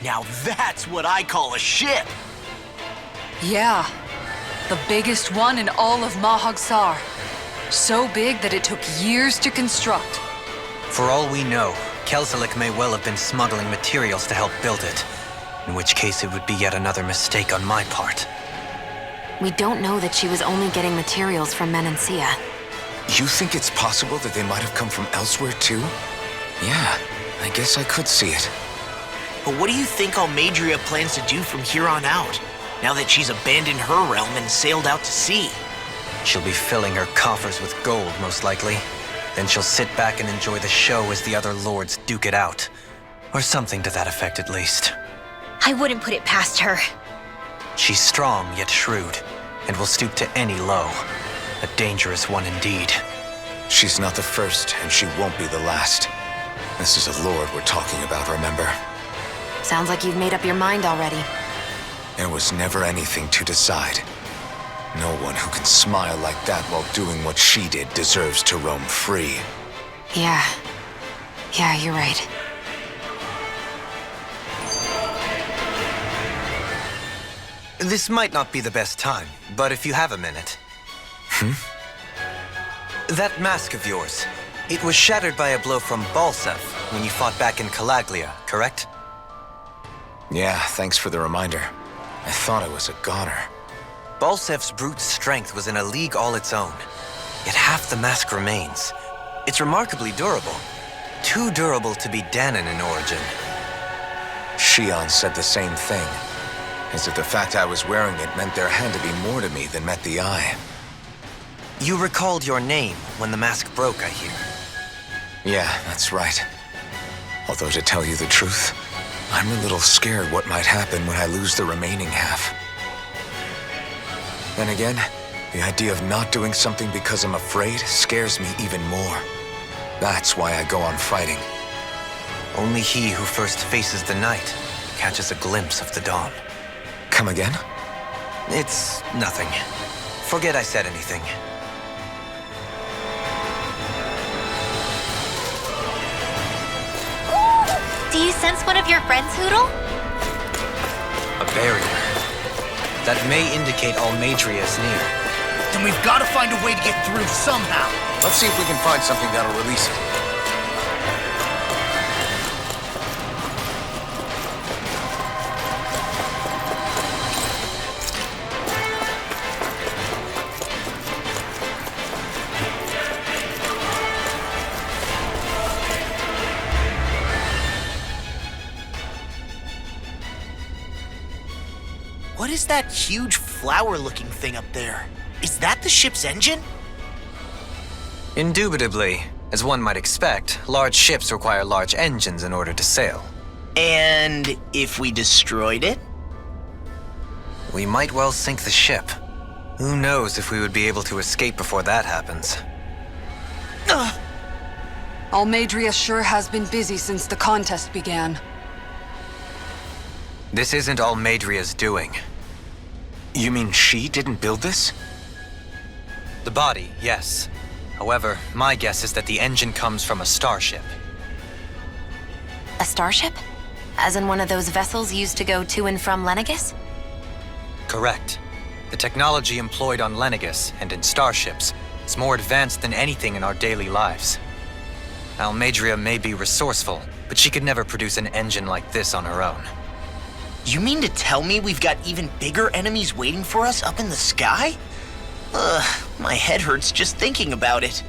Now that's what I call a ship! Yeah, the biggest one in all of Mahagsar. So big that it took years to construct. For all we know, Kelzelik may well have been smuggling materials to help build it. In which case it would be yet another mistake on my part. We don't know that she was only getting materials from Menancia. You think it's possible that they might have come from elsewhere too? Yeah, I guess I could see it. But what do you think Almadria plans to do from here on out, now that she's abandoned her realm and sailed out to sea? She'll be filling her coffers with gold, most likely. Then she'll sit back and enjoy the show as the other lords duke it out. Or something to that effect, at least. I wouldn't put it past her. She's strong, yet shrewd, and will stoop to any low. A dangerous one indeed. She's not the first, and she won't be the last. This is a lord we're talking about, remember? Sounds like you've made up your mind already. There was never anything to decide. No one who can smile like that while doing what she did deserves to roam free. Yeah, you're right. This might not be the best time, but if you have a minute. That mask of yours, it was shattered by a blow from Balsev when you fought back in Calaglia, correct? Yeah, thanks for the reminder. I thought I was a goner. Balsev's brute strength was in a league all its own. Yet half the mask remains. It's remarkably durable. Too durable to be Danon in origin. Shionne said the same thing. As if the fact I was wearing it meant there had to be more to me than met the eye. You recalled your name when the mask broke, I hear. Yeah, that's right. Although to tell you the truth, I'm a little scared what might happen when I lose the remaining half. Then again, the idea of not doing something because I'm afraid scares me even more. That's why I go on fighting. Only he who first faces the night catches a glimpse of the dawn. Come again? It's nothing. Forget I said anything. Do you sense one of your friends, Hoodle? A barrier. That may indicate Almadria is near. Then we've got to find a way to get through somehow. Let's see if we can find something that'll release it. What is that huge flower-looking thing up there? Is that the ship's engine? Indubitably. As one might expect, large ships require large engines in order to sail. And if we destroyed it? We might well sink the ship. Who knows if we would be able to escape before that happens. Almadria sure has been busy since the contest began. This isn't Almadria's doing. You mean she didn't build this? The body, yes. However, my guess is that the engine comes from a starship. A starship? As in one of those vessels used to go to and from Lenegis? Correct. The technology employed on Lenegis and in starships is more advanced than anything in our daily lives. Almadria may be resourceful, but she could never produce an engine like this on her own. You mean to tell me we've got even bigger enemies waiting for us up in the sky? My head hurts just thinking about it.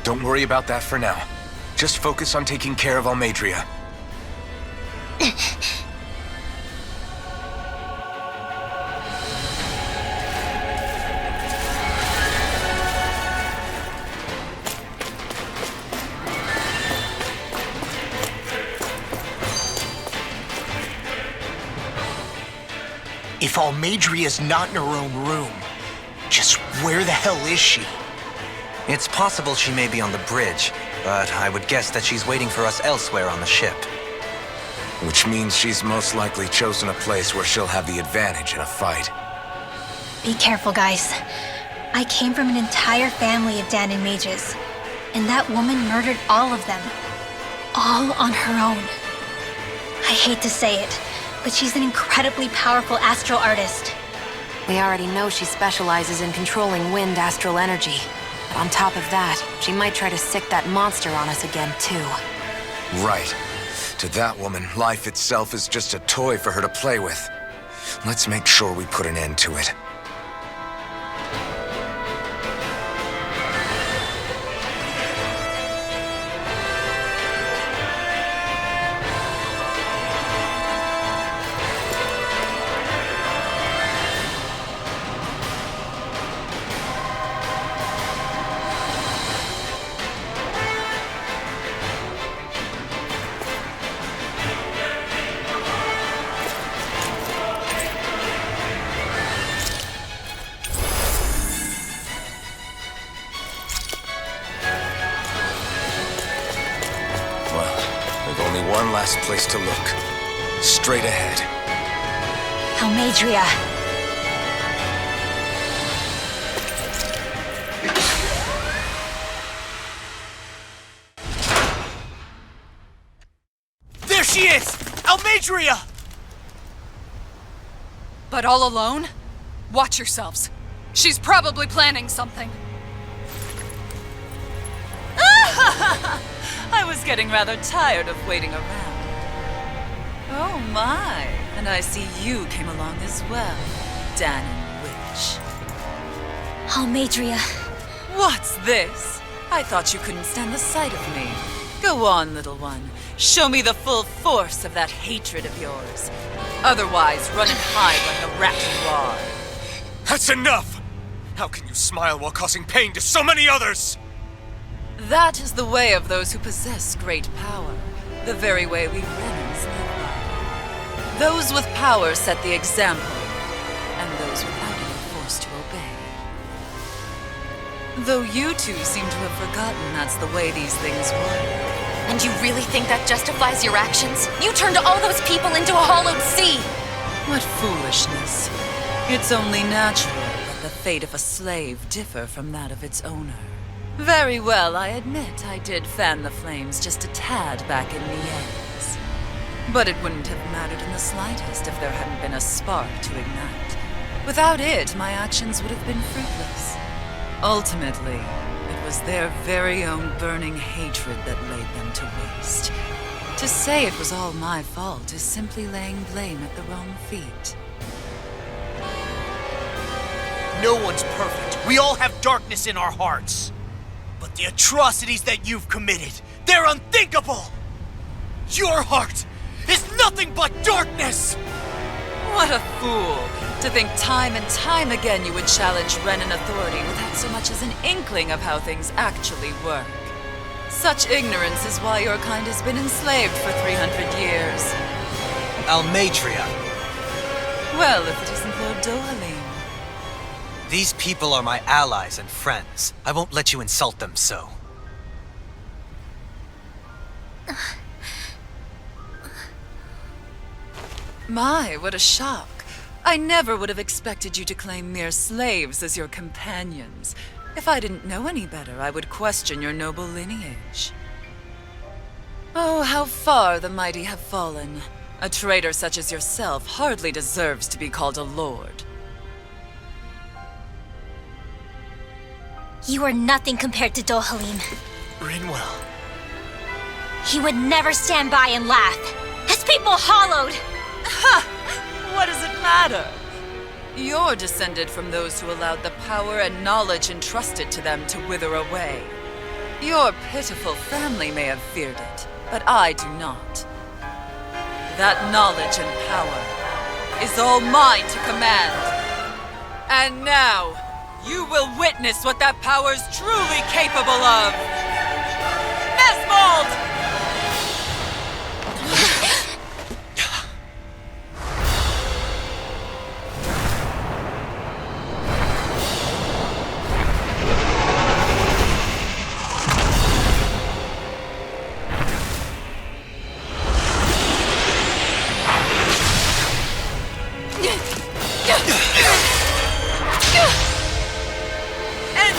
Don't worry about that for now. Just focus on taking care of Almadria. If Almadria's not in her own room, just where the hell is she? It's possible she may be on the bridge, but I would guess that she's waiting for us elsewhere on the ship. Which means she's most likely chosen a place where she'll have the advantage in a fight. Be careful, guys. I came from an entire family of Danon mages, and that woman murdered all of them. All on her own. I hate to say it, but she's an incredibly powerful astral artist. We already know she specializes in controlling wind astral energy. But on top of that, she might try to sick that monster on us again, too. Right. To that woman, life itself is just a toy for her to play with. Let's make sure we put an end to it. One last place to look. Straight ahead. Almadria. There she is! Almadria! But all alone? Watch yourselves. She's probably planning something. I was getting rather tired of waiting around. Oh my, and I see you came along as well, Danon Witch. Almadria. What's this? I thought you couldn't stand the sight of me. Go on, little one. Show me the full force of that hatred of yours. Otherwise, run and hide like the rat you are. That's enough! How can you smile while causing pain to so many others? That is the way of those who possess great power. The very way we Renans live by. Those with power set the example, and those without it are forced to obey. Though you two seem to have forgotten that's the way these things work. And you really think that justifies your actions? You turned all those people into a hollowed sea! What foolishness. It's only natural that the fate of a slave differ from that of its owner. Very well, I admit I did fan the flames just a tad back in Nies. But it wouldn't have mattered in the slightest if there hadn't been a spark to ignite. Without it, my actions would have been fruitless. Ultimately, it was their very own burning hatred that laid them to waste. To say it was all my fault is simply laying blame at the wrong feet. No one's perfect. We all have darkness in our hearts. But the atrocities that you've committed, they're unthinkable! Your heart is nothing but darkness! What a fool! To think time and time again you would challenge Renan authority without so much as an inkling of how things actually work. Such ignorance is why your kind has been enslaved for 300 years. Almadria. Well, if it isn't Lord Dohalim. These people are my allies and friends. I won't let you insult them so. My, what a shock. I never would have expected you to claim mere slaves as your companions. If I didn't know any better, I would question your noble lineage. Oh, how far the mighty have fallen. A traitor such as yourself hardly deserves to be called a lord. You are nothing compared to Dohalim. Rinwell. He would never stand by and laugh. His people hollowed! Ha! What does it matter? You're descended from those who allowed the power and knowledge entrusted to them to wither away. Your pitiful family may have feared it, but I do not. That knowledge and power is all mine to command. And now, you will witness what that power's truly capable of! Nesmold!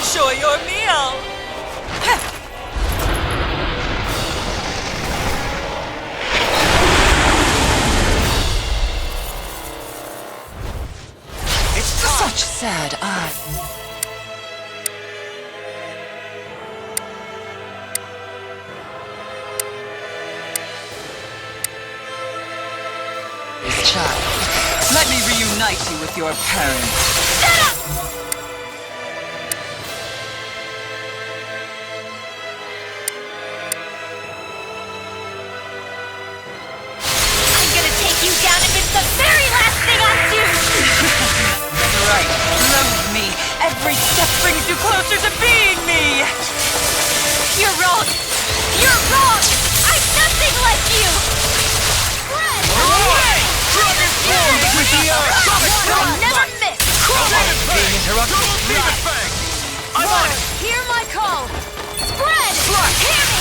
Enjoy your meal! sad eye. Child, let me reunite you with your parents. Shut up! I'm gonna take you down if it's the very last thing I do! Right, loathe me. Every step brings you closer to being me. You're wrong! You're wrong! I'm nothing like you! With the I'll never miss! being interrupted. Leave it bang! I'm on it! Hear my call! Spread! Hear me!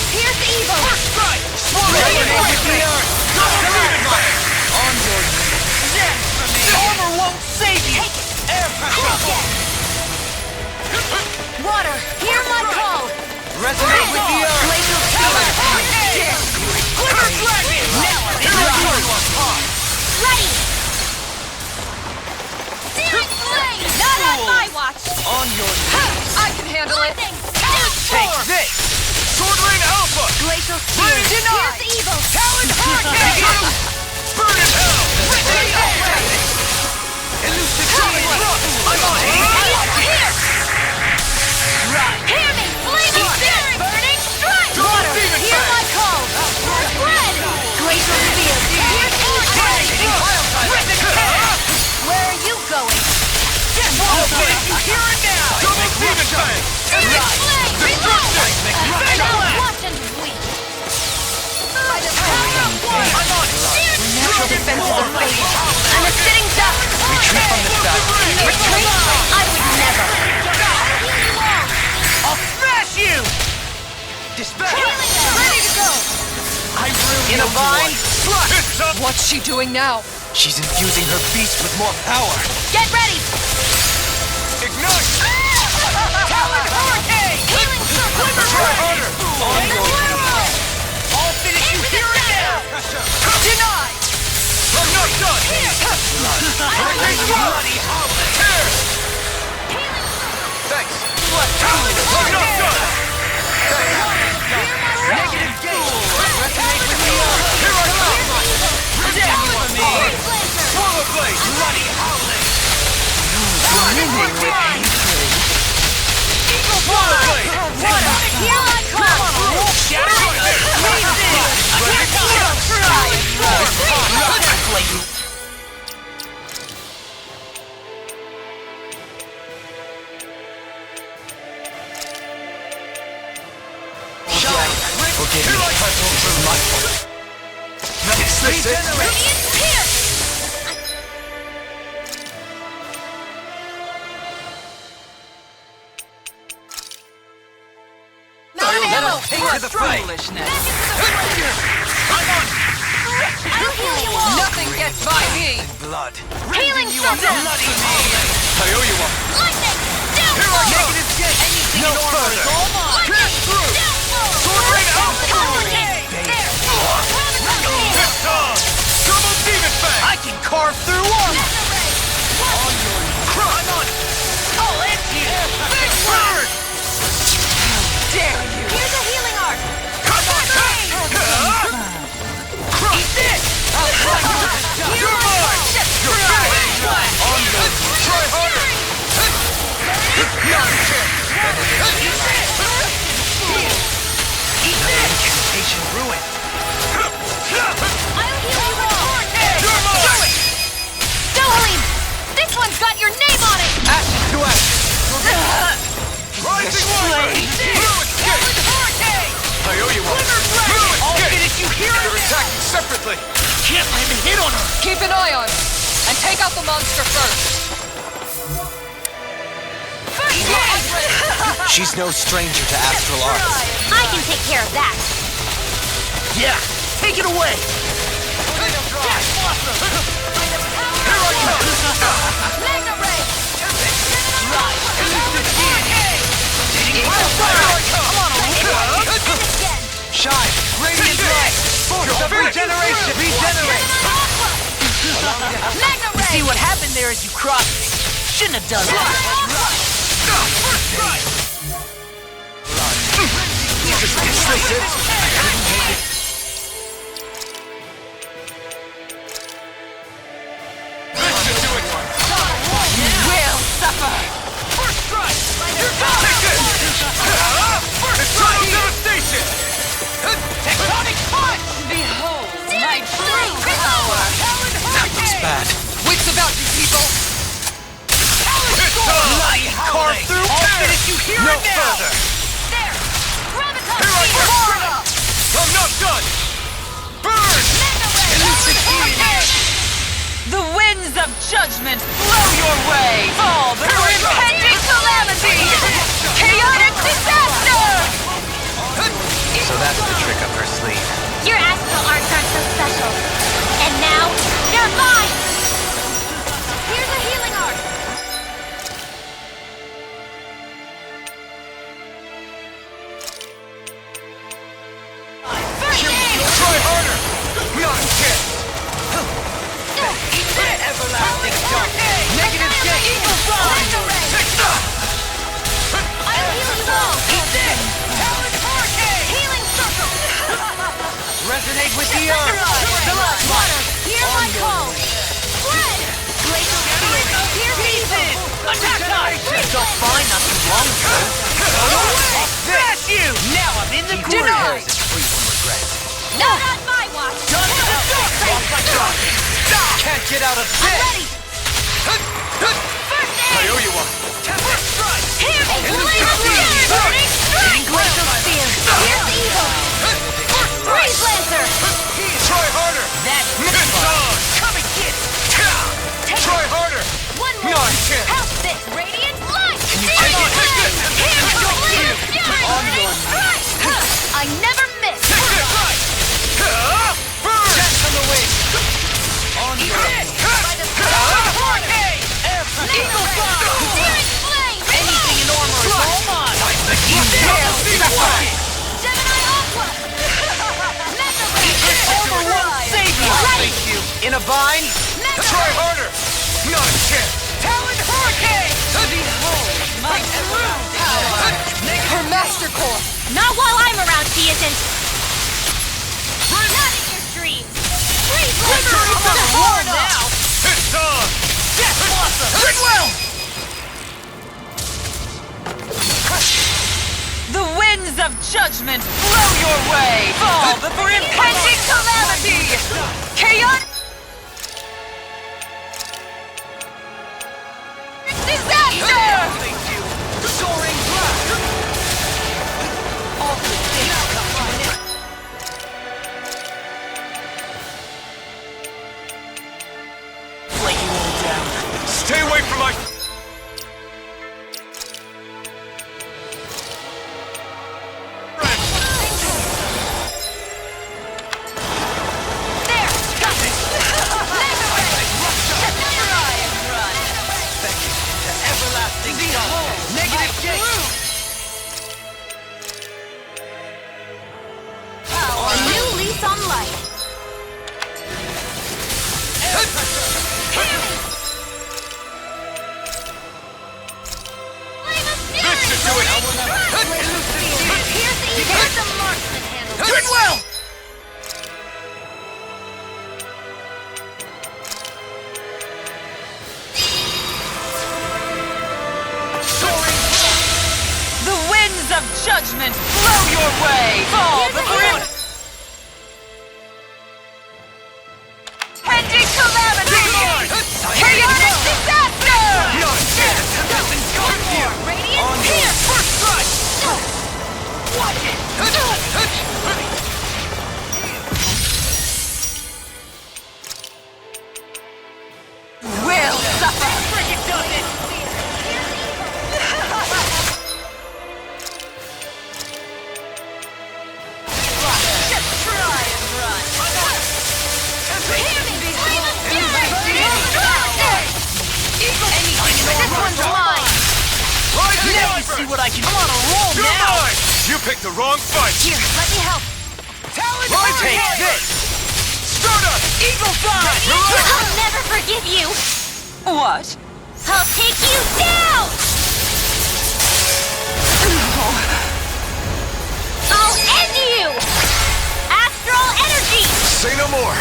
Here's evil! Strike! Resonate with the earth! Leave it bang! On your knees. Dance for me! Armor won't save you! Air pressure! Water! Hear my call! Resonate with the earth! Glacial Spear! Glitter dragon! Now I'm apart! Ready! Searing Flame! Not on my watch! On your knees. I can handle it. Take this! Sword Ring Alpha! Glacial Spear! Denied! Here's evil! Talon Hurricane! Burn in hell! Elusive I'm on it! Here! Hear me! Flaming Spirit! Burning Strike! Water! Hear my call! Spread! Glacial Spear! Here's evil! Where are you going? Here and now! Double Demon Fang! Flame! Destruction! Watch and weep! I'm on it! Natural defenses are fading. I'm a sitting duck! Retreat from the battle. Retreat? I would never! I'll smash you! Dispatch! Ready to go! I really in a vine? What's she doing now? She's infusing her beast with more power. Get ready! Ignite! Talon Hurricane! Healing Circle! Try harder! On your knees! I'll finish you here and now! Denied! I'm not done! Bloody howling! Tear! Thanks! Talon I'm not done! Negative gate! Resonate with me! Here I come! Death for me! Swallow blade! Bloody howling! Living with hatred! Eagle swallow blade! Here I come! Shatter it! Forgive me. This is my fault. Radiant's here! Let us take to the fight. Foolishness. I'll heal you all! Nothing gets by me. Blood. Healing Circle! Bloody I owe you one. Lightning! Downfall! Negative gate! Anything No normal further. is all mine! Pierce through! Downfall! Sword Ring Alpha! There! Double Demon Fang! I can carve through armor! On your crush! I'm on it! I'll end you! Big bird! Dare you! Here's a healing art! Come on! Crush this! You're mine! You're finished! On your try harder! Not a chance! Incantation ruined! I'll heal you all! You're mine! Dohalim! This one's got your name on it! Ashes to ashes. Rising Flame! Blue escape! I owe you one! Blue escape! Finish you here! They're attacking separately! Can't land a hit on her! Keep an eye on her. And take out the monster first. She's no stranger to astral arts. I can take care of that! Yeah! Take it away! Here I come! Magna Ray! Shine! Radiant light! Force of regeneration! Regenerate! there as you crossed me. Shouldn't have done that. You will suffer! First strike! You're gone! Take this! First strike! Devastation! Tectonic punch! Behold my true power! That looks bad. Wits about you, people! Lying carved through! I'll finish you here and now! Further. There! Graviton! Here I go! I'm not done! Burn! The winds of judgment blow your way! Fall before impending calamity! Chaotic disaster! So that's the trick up her sleeve. Your astral arts aren't so special. And now, they're mine! Here's a healing art! Try harder! Not a chance! Everlasting dark! Negative J! Eagle Fly! I'll heal you all! Eat this! Talon Hurricane! Healing circle! Resonate with the earth! The last Water, hear my call! Spread! Glacial spear, here's evil! Attack time! Felt fine not too long ago. Smash you! Now I'm in the groove! Is free from regret. Not on my watch! Done to the dark! Can't get out of this! I'm ready! First aid! I owe you one! First strike! Hear me! Flame of fury! Burning strike! Glacial spear, here's evil! Breeze Lancer! Try harder! That's It's on! Come and get it! Try harder! one more! Not a chance! Help this radiant light! Can you take it? Take this! Here's the Don't flame you! of fury! On Burning your strike! I never miss! Take this! Right! Burn! That's on the wing! On your Hurricane! Eagle Fly! Searing flame! Anything in armor is all mine! You will suffer! Gemini Aqua! Mega Ray! Armor won't save you! Thank you! In a bind? Try harder! Not a chance! Talon Hurricane! Behold my true power! Her master core! Not while I'm around, she isn't! Not in your dreams! Freeze Lancer! War now! It's on! Death Blossom! Goodwill! The winds of judgment blow your way! Fall before impending calamity! Chaotic disaster! Soaring blast! All the things come on in. Lay you all down. Stay away from my... There! Got it! Mega Ray! Try and run! The everlasting dawn. Negative gate. A new lease on life! Flame of fury! This should do it. Glacial spear! Here's the evil! Here's the marksman handle! Goodwill! The winds of judgment blow your way! Fall Here's a before hero! impending calamity! Chaotic disaster! Not a chance! Nothing's going here! Radiant here! First strike! Watch it! Will suffer! Friggin' does it! Just try and run! Hear me! Flame of fury! This one's mine! Now you see what I can... I'm on a roll now! Mine. You picked the wrong fight! Here, let me help! Talon Hurricane! Take this! Stardust! Eagle Fly! I'll never forgive you! What? I'll take you down! I'll end you! Astral energy! Say no more!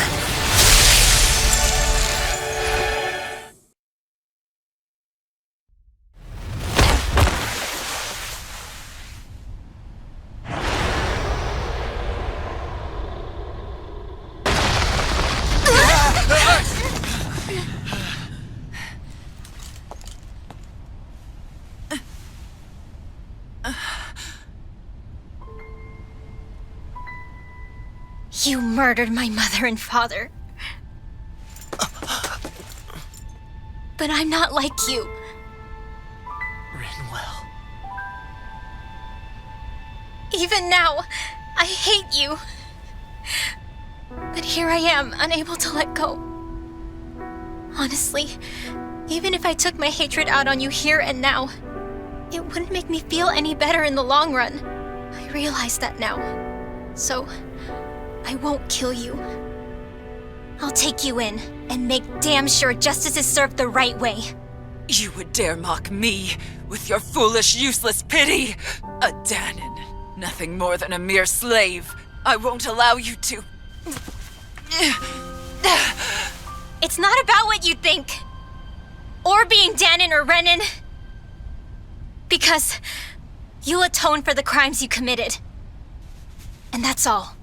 You murdered my mother and father. But I'm not like you. Rinwell. Even now, I hate you. But here I am, unable to let go. Honestly, even if I took my hatred out on you here and now, it wouldn't make me feel any better in the long run. I realize that now. So, I won't kill you. I'll take you in and make damn sure justice is served the right way. You would dare mock me with your foolish, useless pity? A Danon, nothing more than a mere slave. I won't allow you to... It's not about what you think. Or being Danon or Renan. Because you'll atone for the crimes you committed. And that's all.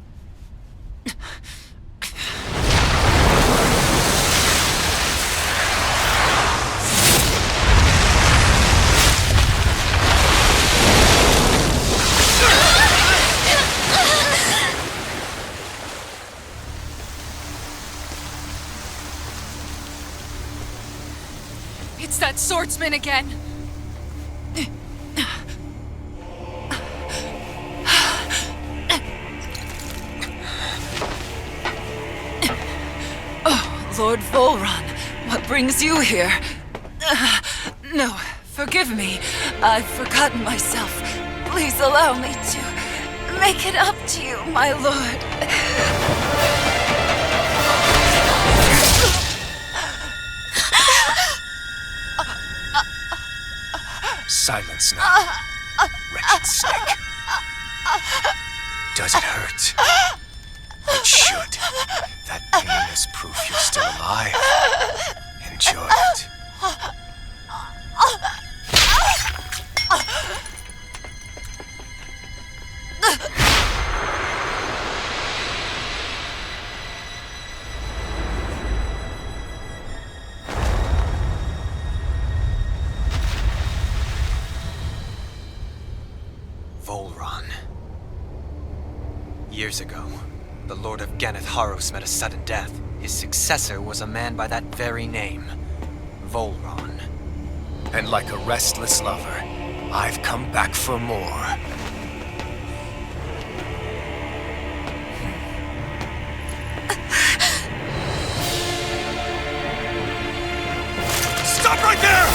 It's that swordsman again. Lord Volron, what brings you here? No, forgive me. I've forgotten myself. Please allow me to make it up to you, my lord. Silence now, wretched snake. Does it hurt? It should. That pain is proof you're still alive. Enjoy it. Volron. Years ago, the Lord of Ganeth Haros met a sudden death. His successor was a man by that very name, Volron. And like a restless lover, I've come back for more. Stop right there!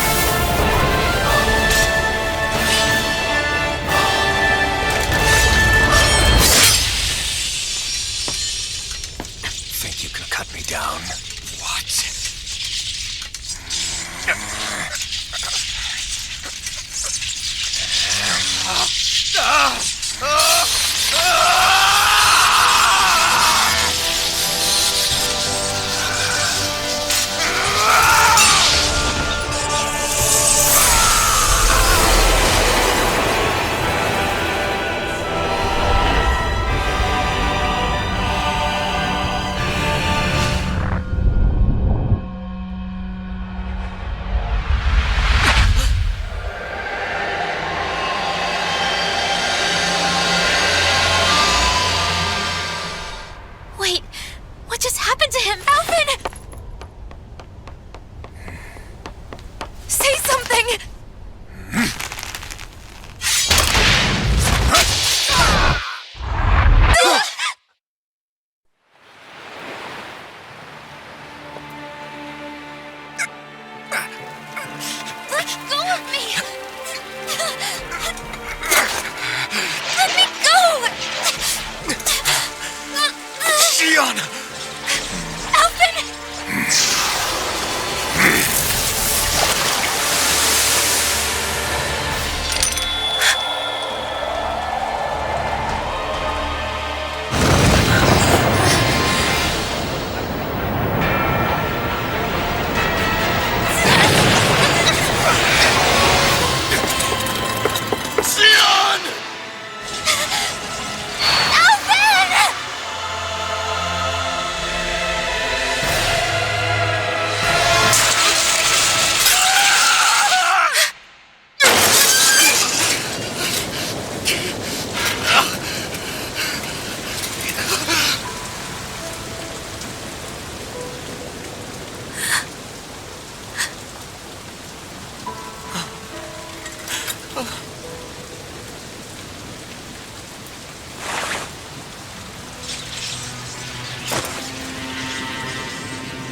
Think you can cut me down? What?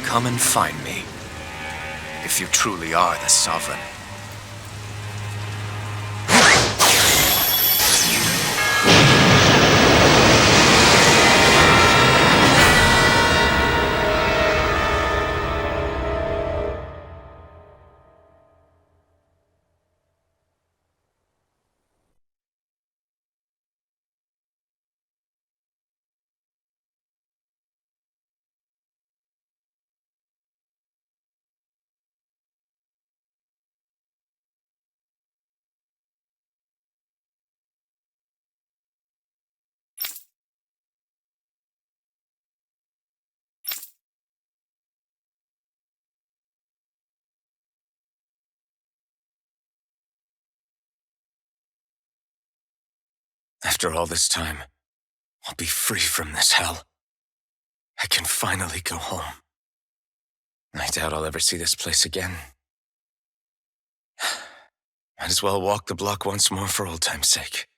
come and find me. If you truly are the Sovereign. After all this time, I'll be free from this hell. I can finally go home. I doubt I'll ever see this place again. Might as well walk the block once more for old time's sake.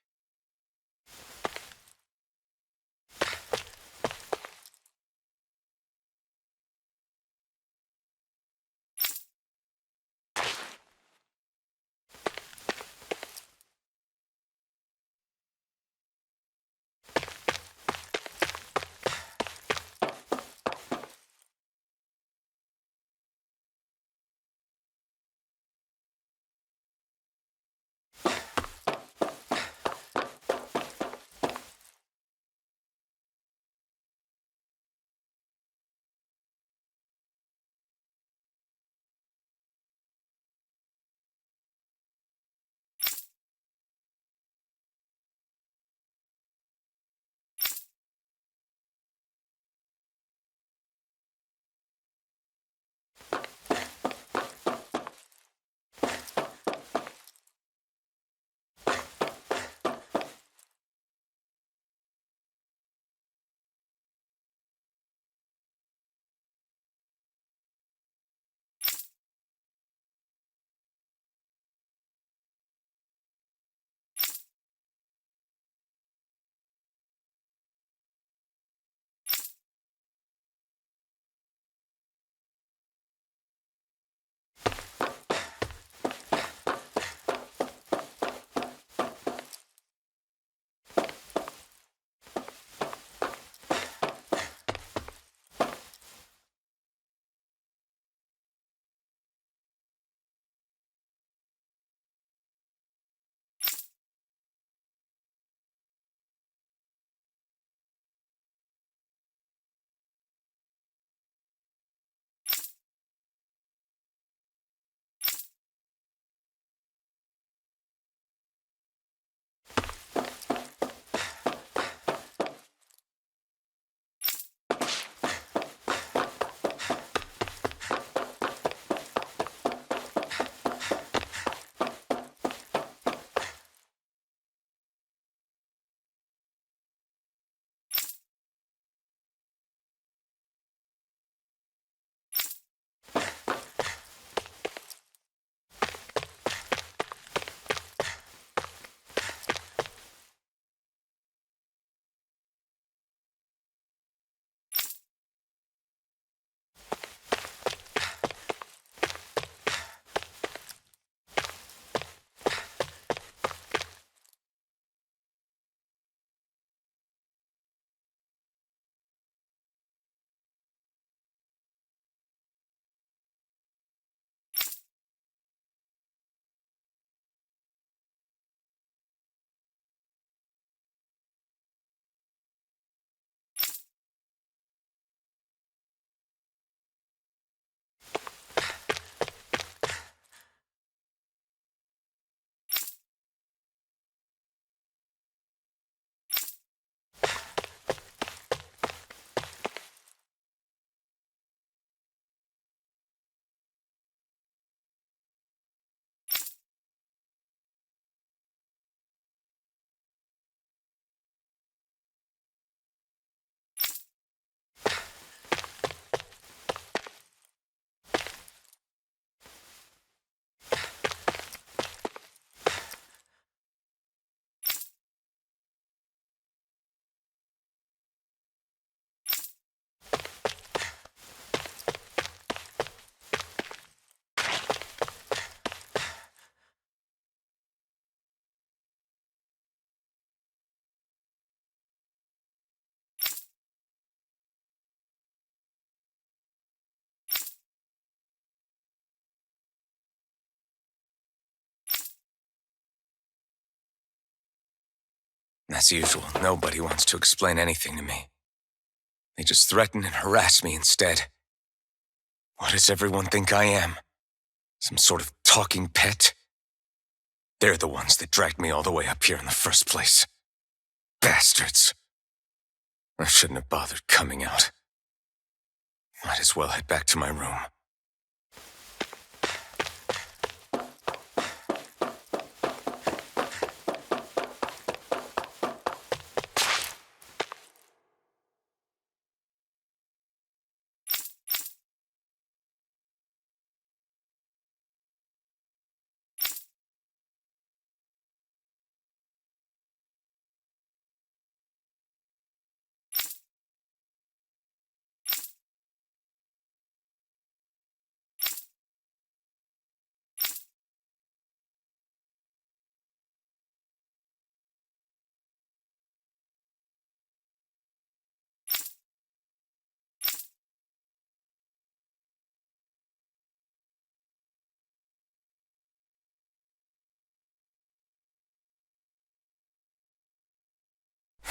As usual, nobody wants to explain anything to me. They just threaten and harass me instead. What does everyone think I am? Some sort of talking pet? They're the ones that dragged me all the way up here in the first place. Bastards. I shouldn't have bothered coming out. Might as well head back to my room.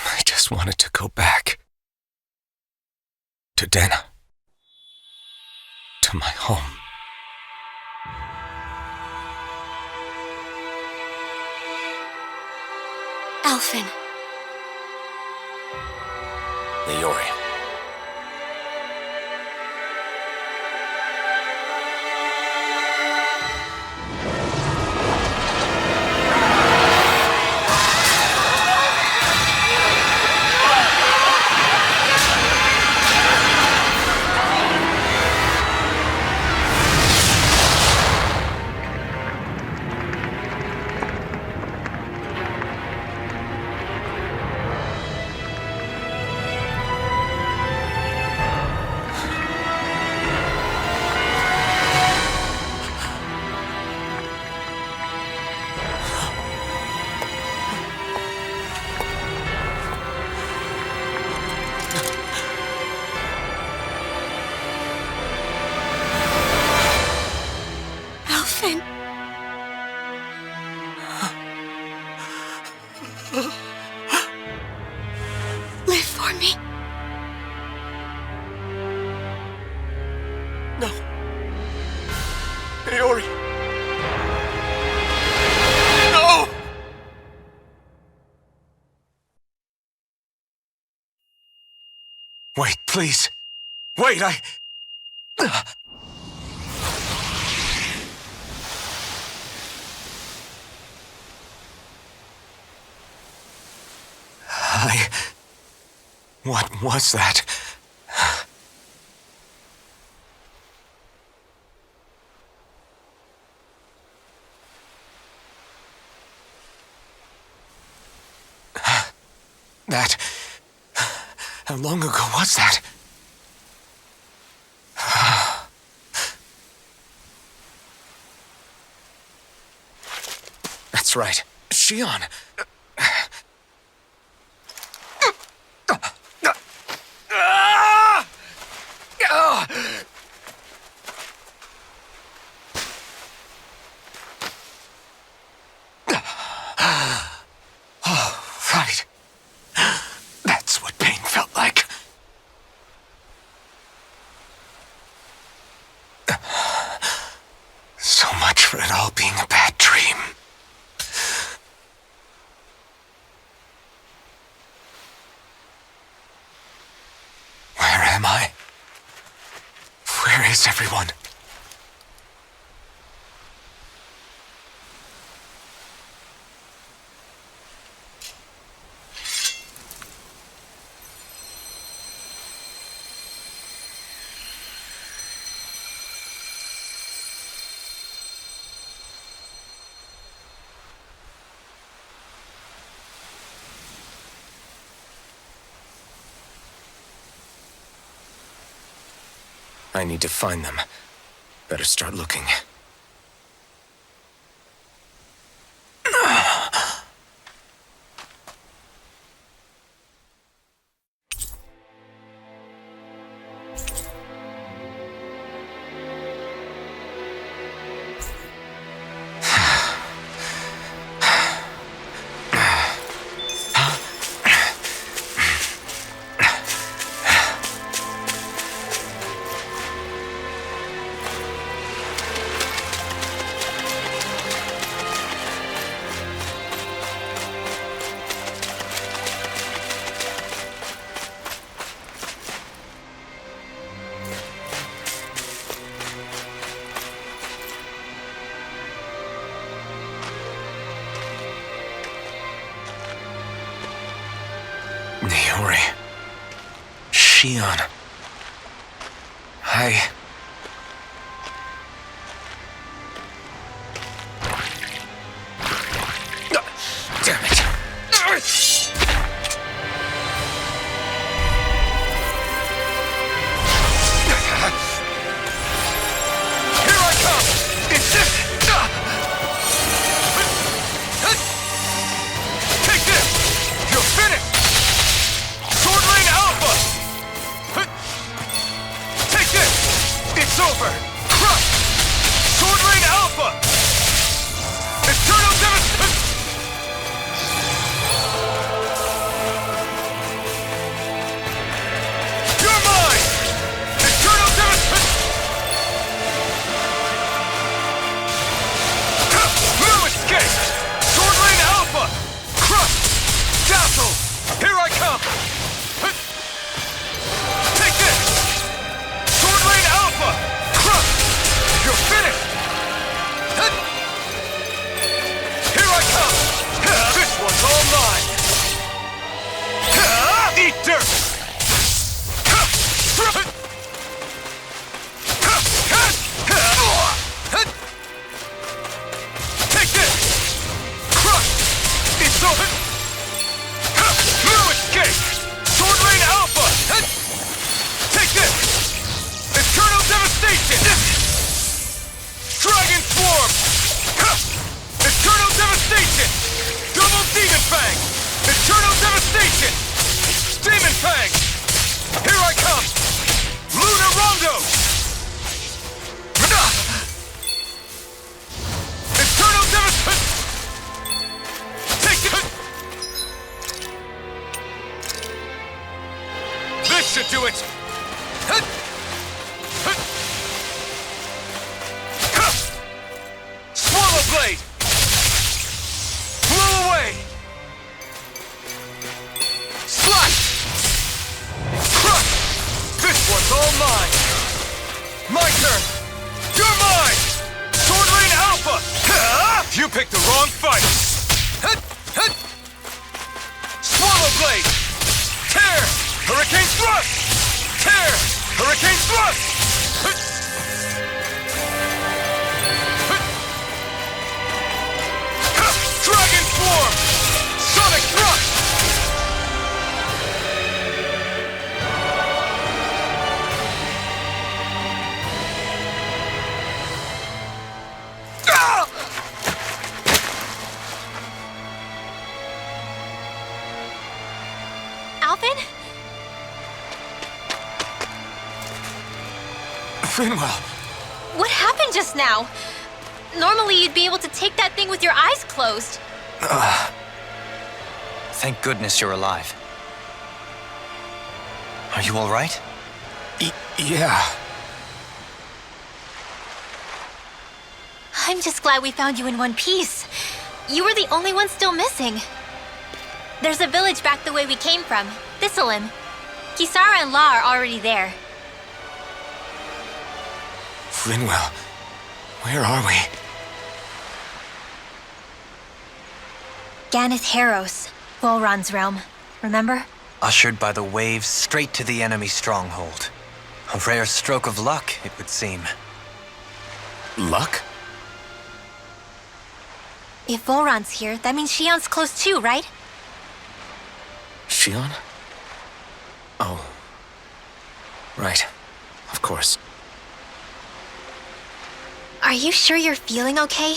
I just wanted to go back. To Dana. To my home. Alphen. Leori. Alphen. Live for me. No. Leori. No! Wait, please. Wait, What was that? How long ago was that? That's right. Shionne. Right. That's what pain felt like. So much for it all being a bad dream. Where am I? Where is everyone? I need to find them. Better start looking. Niori. Shionne. Damn it. Here I come! It's this! Take this! You're finished! Sword Lane Alpha! Take this! It's over! Crush! Sword Lane Alpha! Eternal Devastation! You're mine! Eternal Devastation! No escape! Sword Lane Alpha! Crush! Dazzle! Here I come! Take this! Sword Lane Alpha! Crush! You're finished! Here I come! This one's all mine! Eat dirt! Take this! Crush! It's over! No escape! Sword Lane Alpha! Take this! Eternal Devastation! Dragon Swarm! Eternal Devastation! Double Demon Fang! Eternal Devastation! Demon Fang! Here I come! Lunar Rondo! Eternal Devastation! Take it! This should do it! Swallow Blade! Blow away! Slash! Crush! This one's all mine! My turn! You're mine! Sword Lane Alpha! You picked the wrong fight! Swallow Blade! Tear! Hurricane Thrust! Tear! Hurricane Thrust! Dragon Swarm! Sonic Thrust! Alvin? Finwell! What happened just now? Normally you'd be able to take that thing with your eyes closed. Thank goodness you're alive. Are you all right? Yeah. I'm just glad we found you in one piece. You were the only one still missing. There's a village back the way we came from, Thistlein. Kisara and La are already there. Finwell, where are we? Ganeth Haros, Volron's realm. Remember? Ushered by the waves straight to the enemy stronghold. A rare stroke of luck, it would seem. Luck? If Volron's here, that means Shion's close too, right? Shionne? Oh. Right. Of course. Are you sure you're feeling okay?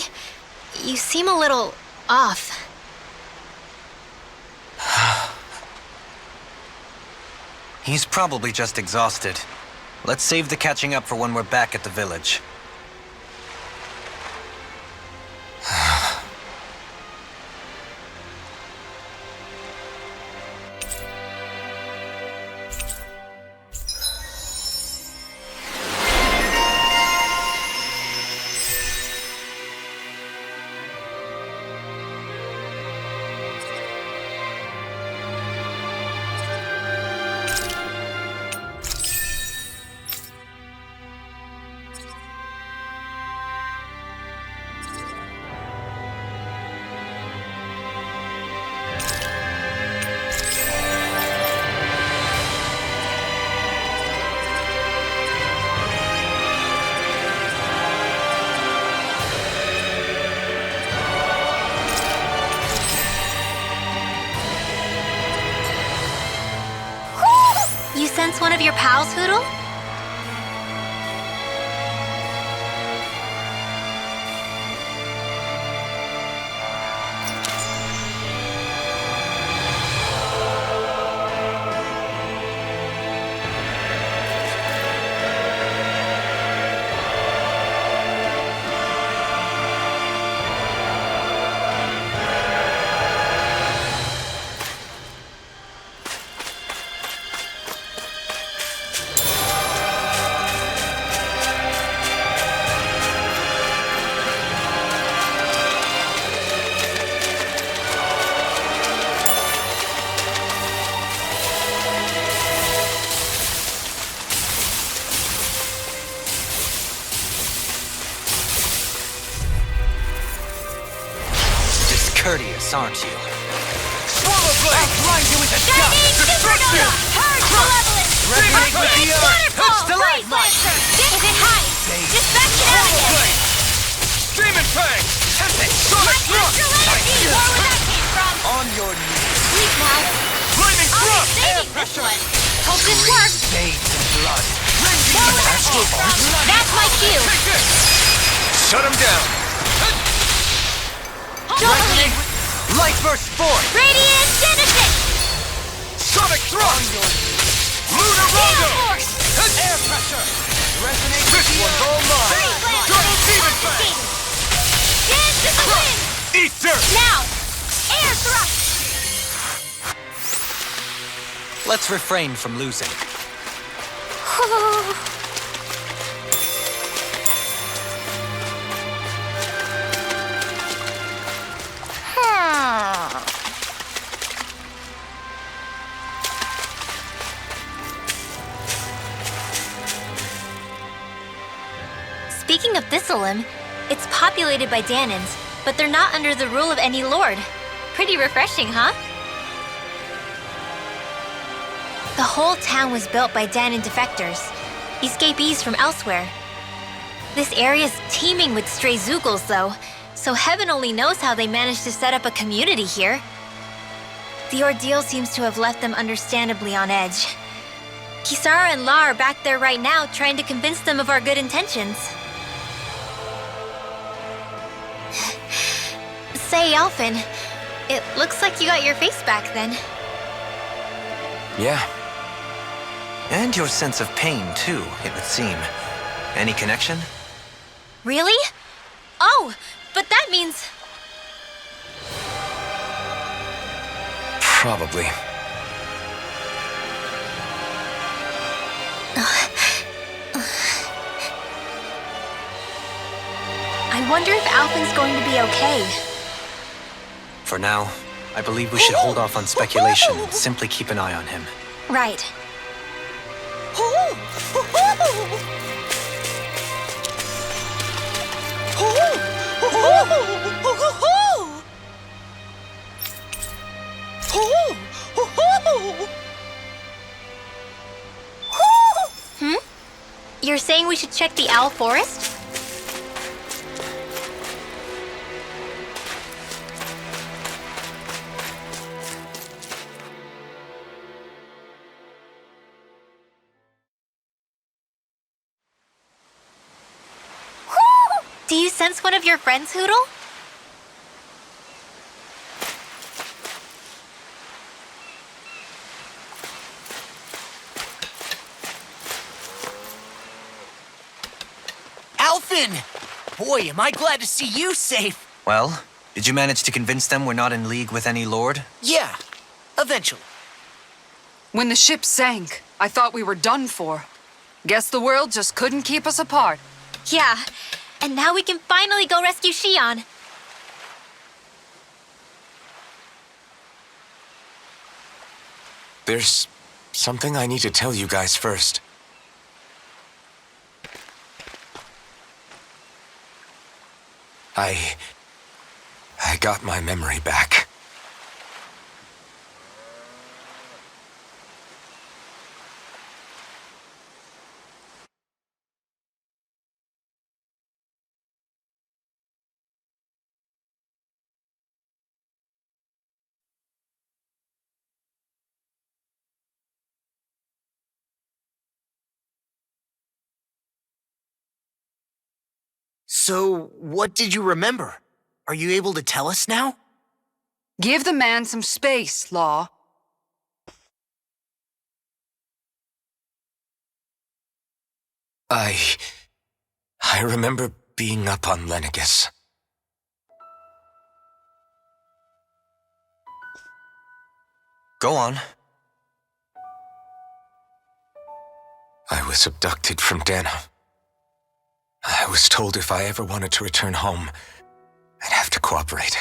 You seem a little off. He's probably just exhausted. Let's save the catching up for when we're back at the village. sense one of your pals, Hoodle? Courteous, aren't you? Swallow blade! I'll blind you with a Shining gun! Supernova! Purge Malevolence! Resonate with the earth! Waterfall! Stalagmite! Freeze Lancer! Is it high? Dispatch Shenanigans! Streaming Fang! My astral energy! More where that came from! On your knees! Sleep now. Flaming I'll Thrust! be saving this one. Hope this works. Veins and blood! More where that came from. That's my cue. Take this! Shut him down! Jubilee! Light burst forth! Radiant Genesis! Sonic Thrust! Lunar Gale Rondo! Force! Air pressure! Resonate This with the one's earth! all mine! Freeze Lancer! Double Demon Fang! Activating. Dance to the wind! Ether! Now! Air Thrust! Let's refrain from losing. Speaking of Thistlelim, it's populated by Danans, but they're not under the rule of any lord. Pretty refreshing, huh? The whole town was built by Danan defectors, escapees from elsewhere. This area's teeming with stray Zoogles, though, so heaven only knows how they managed to set up a community here. The ordeal seems to have left them understandably on edge. Kisara and La are back there right now trying to convince them of our good intentions. Say, Elfin, it looks like you got your face back then. Yeah, And your sense of pain, too, it would seem. Any connection? Really? Oh, but that means... probably. I wonder if Alpin's going to be okay. For now, I believe we should hold off on speculation and simply keep an eye on him. Right. Hmm? You're saying we should check the owl forest? Do you sense one of your friends, Hoodle? Alphin! Boy, am I glad to see you safe. Well, did you manage to convince them we're not in league with any lord? Yeah, eventually. When the ship sank, I thought we were done for. Guess the world just couldn't keep us apart. Yeah, and now we can finally go rescue Shionne. There's something I need to tell you guys first. I got my memory back. So, what did you remember? Are you able to tell us now? Give the man some space, Law. I remember being up on Lenegis. Go on. I was abducted from Dano. I was told if I ever wanted to return home, I'd have to cooperate.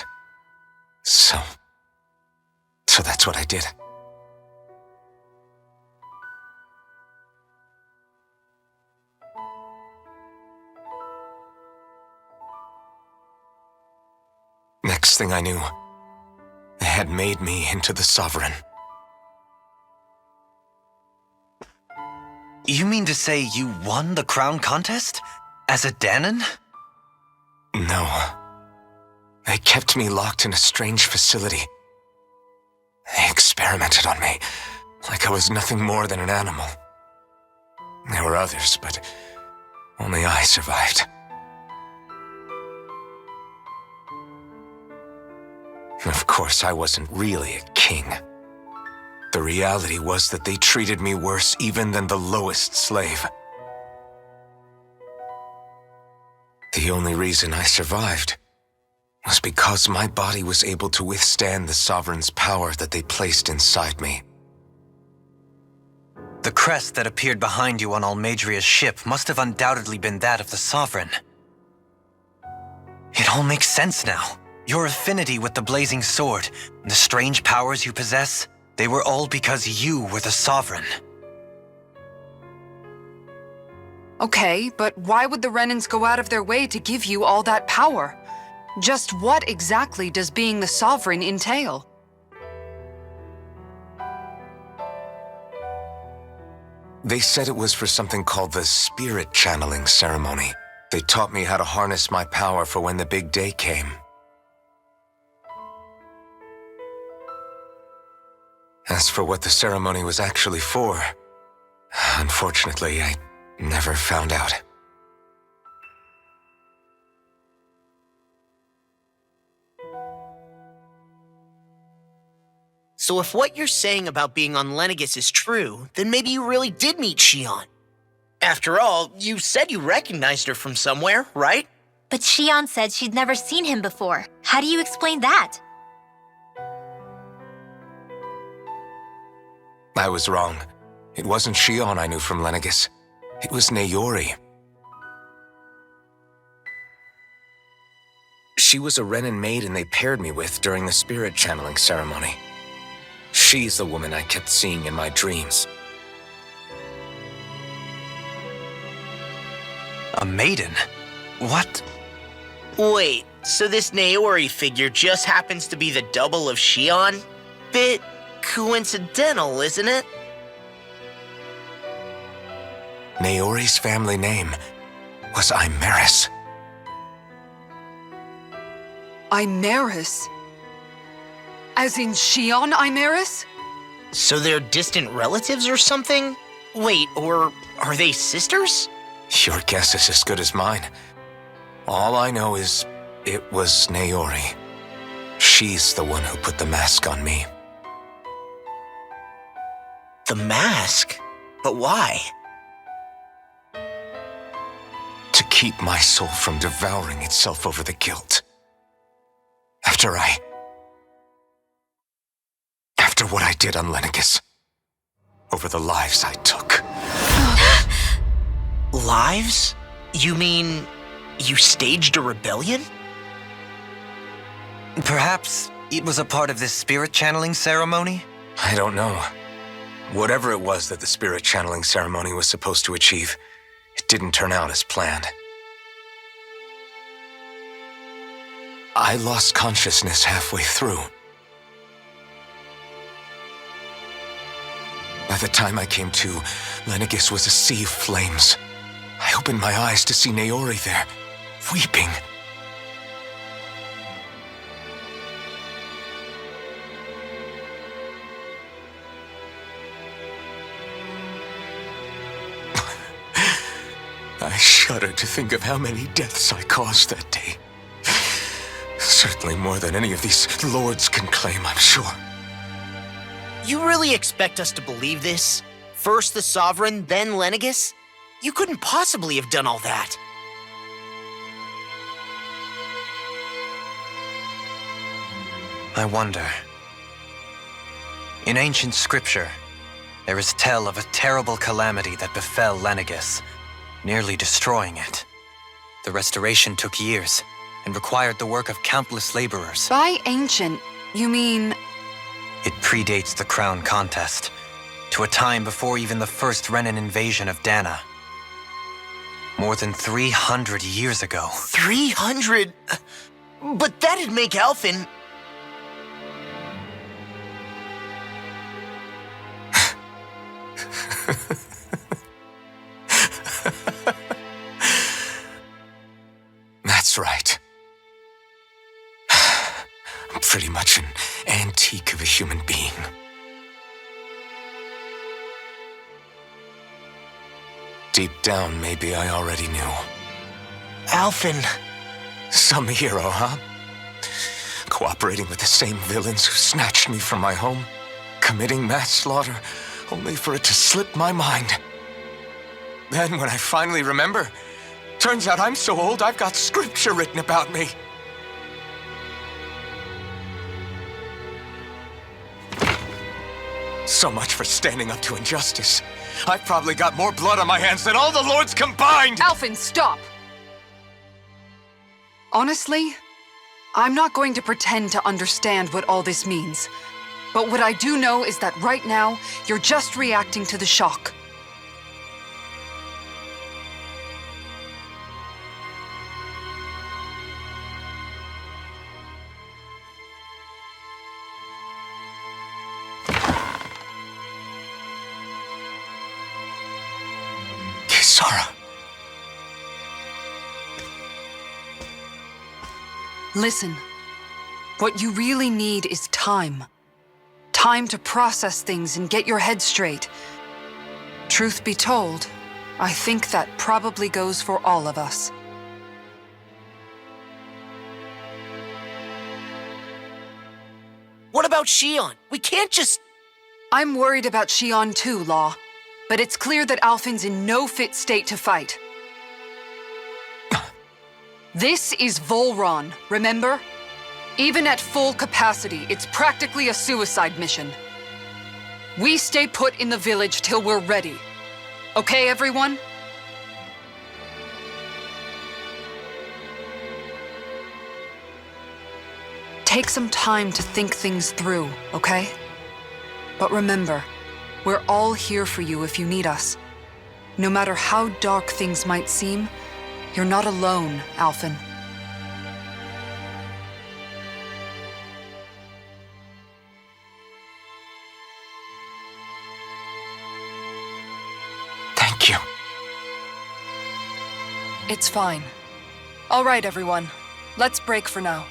So that's what I did. Next thing I knew, they had made me into the Sovereign. You mean to say you won the crown contest? As a Danon? No. They kept me locked in a strange facility. They experimented on me, like I was nothing more than an animal. There were others, but only I survived. Of course, I wasn't really a king. The reality was that they treated me worse even than the lowest slave. The only reason I survived was because my body was able to withstand the Sovereign's power that they placed inside me. The crest that appeared behind you on Almadria's ship must have undoubtedly been that of the Sovereign. It all makes sense now. Your affinity with the Blazing Sword, and the strange powers you possess, they were all because you were the Sovereign. Okay, but why would the Renans go out of their way to give you all that power? Just what exactly does being the Sovereign entail? They said it was for something called the Spirit Channeling Ceremony. They taught me how to harness my power for when the big day came. As for what the ceremony was actually for, unfortunately, I never found out. So if what you're saying about being on Lenegis is true, then maybe you really did meet Shionne. After all, you said you recognized her from somewhere, right? But Shionne said she'd never seen him before. How do you explain that? I was wrong. It wasn't Shionne I knew from Lenegis. It was Naori. She was a Renan maiden they paired me with during the spirit channeling ceremony. She's the woman I kept seeing in my dreams. A maiden? What? Wait, so this Naori figure just happens to be the double of Shionne? Bit coincidental, isn't it? Naori's family name was Imeris. Imeris? As in Shionne Imeris? So they're distant relatives or something? Wait, or are they sisters? Your guess is as good as mine. All I know is it was Naori. She's the one who put the mask on me. The mask? But why? To keep my soul from devouring itself over the guilt. After what I did on Lenegis. Over the lives I took. Lives? You mean you staged a rebellion? Perhaps it was a part of this spirit channeling ceremony? I don't know. Whatever it was that the spirit channeling ceremony was supposed to achieve, it didn't turn out as planned. I lost consciousness halfway through. By the time I came to, Lenegis was a sea of flames. I opened my eyes to see Naori there, weeping. I shudder to think of how many deaths I caused that day. Certainly more than any of these lords can claim, I'm sure. You really expect us to believe this? First the Sovereign, then Lenegus? You couldn't possibly have done all that. I wonder. In ancient scripture, there is tell of a terrible calamity that befell Lenegus, nearly destroying it. The restoration took years and required the work of countless laborers. By ancient, you mean... It predates the crown contest, to a time before even the first Renan invasion of Dana. More than 300 years ago. 300? But that'd make Alphen... That's right. I'm pretty much an antique of a human being. Deep down, maybe I already knew. Alphen... Some hero, huh? Cooperating with the same villains who snatched me from my home, committing mass slaughter, only for it to slip my mind. Then, when I finally remember, turns out I'm so old I've got scripture written about me. So much for standing up to injustice. I've probably got more blood on my hands than all the lords combined! Alphen, stop! Honestly, I'm not going to pretend to understand what all this means. But what I do know is that right now, you're just reacting to the shock. Kisara. Listen, what you really need is time. Time to process things and get your head straight. Truth be told, I think that probably goes for all of us. What about Shionne? We can't just... I'm worried about Shionne too, Law. But it's clear that Alphen's in no fit state to fight. This is Volron, remember? Even at full capacity, it's practically a suicide mission. We stay put in the village till we're ready. Okay, everyone? Take some time to think things through, okay? But remember, we're all here for you if you need us. No matter how dark things might seem, you're not alone, Alphen. Thank you. It's fine. All right, everyone. Let's break for now.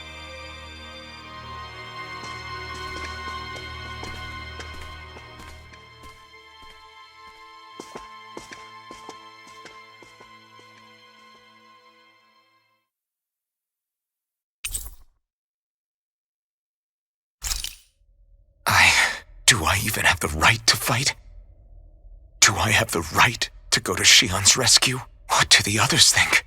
Do I even have the right to fight? Do I have the right to go to Shionne's rescue? What do the others think?